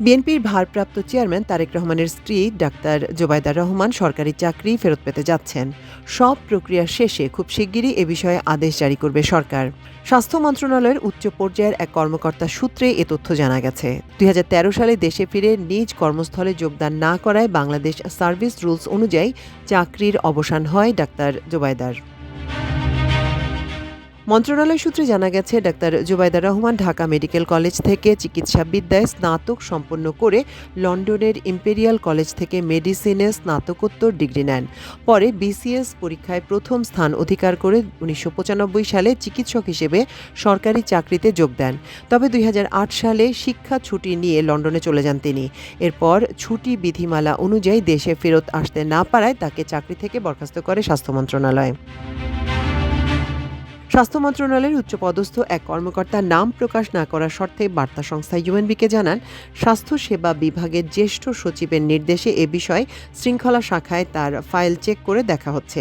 বিএনপির ভারপ্রাপ্ত চেয়ারম্যান তারেক রহমানের স্ত্রী ডাক্তার জোবায়দা রহমান সরকারি চাকরি ফেরত পেতে যাচ্ছেন। সব প্রক্রিয়া শেষে খুব শিগগিরই এ বিষয়ে আদেশ জারি করবে সরকার। স্বাস্থ্য মন্ত্রণালয়ের উচ্চ পর্যায়ের এক কর্মকর্তার সূত্রে এ তথ্য জানা গেছে। ২০১৩ সালে দেশে ফিরে নিজ কর্মস্থলে যোগদান না করায় বাংলাদেশ সার্ভিস রুলস অনুযায়ী চাকরির অবসান হয় ডাক্তার জোবায়দার। মন্ত্রণালয় সূত্রে জানা গেছে, doctor Zubaida Rahman Dhaka medical college থেকে চিকিৎসাবিদ্যায় স্নাতক সম্পন্ন করে লন্ডনের ইম্পেরিয়াল কলেজ থেকে মেডিসিনে স্নাতকোত্তর ডিগ্রি নেন। পরে বিসিএস পরীক্ষায় প্রথম স্থান অধিকার করে ১৯৯৫ সালে চিকিৎসক হিসেবে সরকারি চাকরিতে যোগ দেন। তবে ২০০৮ সালে শিক্ষা ছুটি নিয়ে লন্ডনে চলে যান তিনি। এরপর ছুটি বিধিমালা অনুযায়ী দেশে ফেরত আসতে না পারায় তাকে চাকরি থেকে বরখাস্ত করে স্বাস্থ্য মন্ত্রণালয়। স্বাস্থ্য মন্ত্রণালয়ের উচ্চপদস্থ এক কর্মকর্তা নাম প্রকাশ না করার শর্তে বার্তা সংস্থা ইউএনবিকে জানান, স্বাস্থ্য সেবা বিভাগের জ্যেষ্ঠ সচিবের নির্দেশে এ বিষয়ে শৃঙ্খলা শাখায় তার ফাইল চেক করে দেখা হচ্ছে।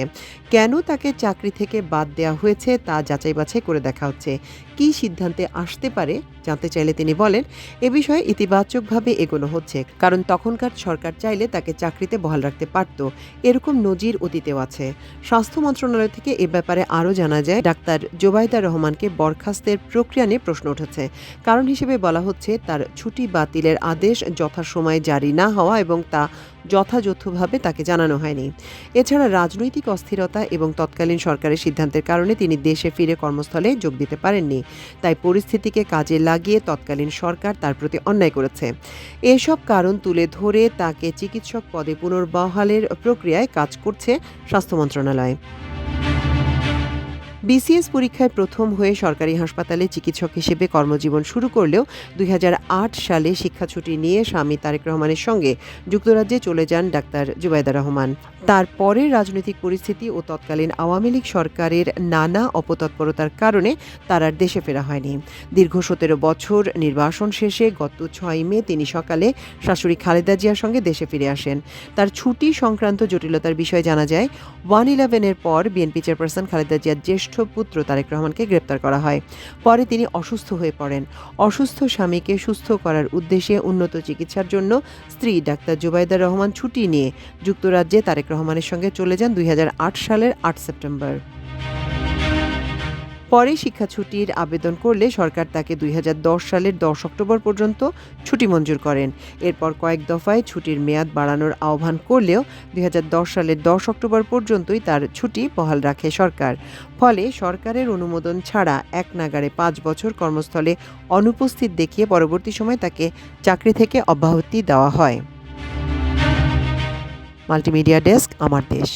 কেন তাকে চাকরি থেকে বাদ দেওয়া হয়েছে তা যাচাই বাছাই করে দেখা হচ্ছে। কী সিদ্ধান্তে আসতে পারে জানতে চাইলে তিনি বলেন, এ বিষয়ে ইতিবাচকভাবে এগোনো হচ্ছে, কারণ তখনকার সরকার চাইলে তাকে চাকরিতে বহাল রাখতে পারত। এরকম নজির অতীতেও আছে। স্বাস্থ্য মন্ত্রণালয় থেকে এ ব্যাপারে আরও জানা যায়, ডাক্তার জোবায়দা রহমানকে বরখাস্তের প্রক্রিয়া নিয়ে প্রশ্ন উঠেছে। কারণ হিসেবে বলা হচ্ছে, তার ছুটি বাতিলের আদেশ যথাসময়ে জারি না হওয়া এবং তা যথাযথভাবে তাকে জানানো হয়নি। এছাড়া রাজনৈতিক অস্থিরতা এবং তৎকালীন সরকারের সিদ্ধান্তের কারণে তিনি দেশে ফিরে কর্মস্থলে যোগ দিতে পারেননি। তাই পরিস্থিতিকে কাজে লাগিয়ে তৎকালীন সরকার তার প্রতি অন্যায় করেছে। এসব কারণ তুলে ধরে তাকে চিকিৎসক পদে পুনর্বহালের প্রক্রিয়ায় কাজ করছে স্বাস্থ্য মন্ত্রণালয়। বিসিএস পরীক্ষায় প্রথম হয়ে সরকারি হাসপাতালে চিকিৎসক হিসেবে কর্মজীবন শুরু করলেও ২০০৮ সালে শিক্ষাছুটি নিয়ে স্বামী তারেক রহমানের সঙ্গে যুক্তরাজ্যে চলে যান ডাক্তার জোবায়দা রহমান। তারপরে রাজনৈতিক পরিস্থিতি ও তৎকালীন আওয়ামী লীগ সরকারের নানা অপতৎপরতার কারণে তার আর দেশে ফেরা হয়নি। দীর্ঘ ১৭ বছর নির্বাসন শেষে গত ৬ মে তিনি সকালে শাশুড়ি খালেদা জিয়ার সঙ্গে দেশে ফিরে আসেন। তার ছুটি সংক্রান্ত জটিলতার বিষয়ে জানা যায়, 1/11-এর পর বিএনপি চেয়ারপারসন খালেদা জিয়ার জ্যেষ্ঠ পুত্র তারেক রহমানকে গ্রেপ্তার করা হয়। পরে তিনি অসুস্থ হয়ে পড়েন। অসুস্থ স্বামীকে সুস্থ করার উদ্দেশ্যে উন্নত চিকিৎসার জন্য স্ত্রী ডাক্তার জোবায়দা রহমান ছুটি নিয়ে যুক্তরাজ্যে তারেক রহমানের সঙ্গে চলে যান ২০০৮ সালের ৮ সেপ্টেম্বর। পরে শিক্ষা ছুটির আবেদন করলে সরকার তাকে ২০১০ সালের ১০ অক্টোবর পর্যন্ত ছুটি মঞ্জুর করেন। এরপর কয়েক দফায় ছুটির মেয়াদ বাড়ানোর আহ্বান করলেও ২০১০ সালের ১০ অক্টোবর পর্যন্তই তার ছুটি বহাল রাখে সরকার। ফলে সরকারের অনুমোদন ছাড়া একনাগাড়ে ৫ বছর কর্মস্থলে অনুপস্থিত দেখিয়ে পরবর্তী সময় তাকে চাকরি থেকে অব্যাহতি দেওয়া হয়। মাল্টিমিডিয়া ডেস্ক, আমার দেশ।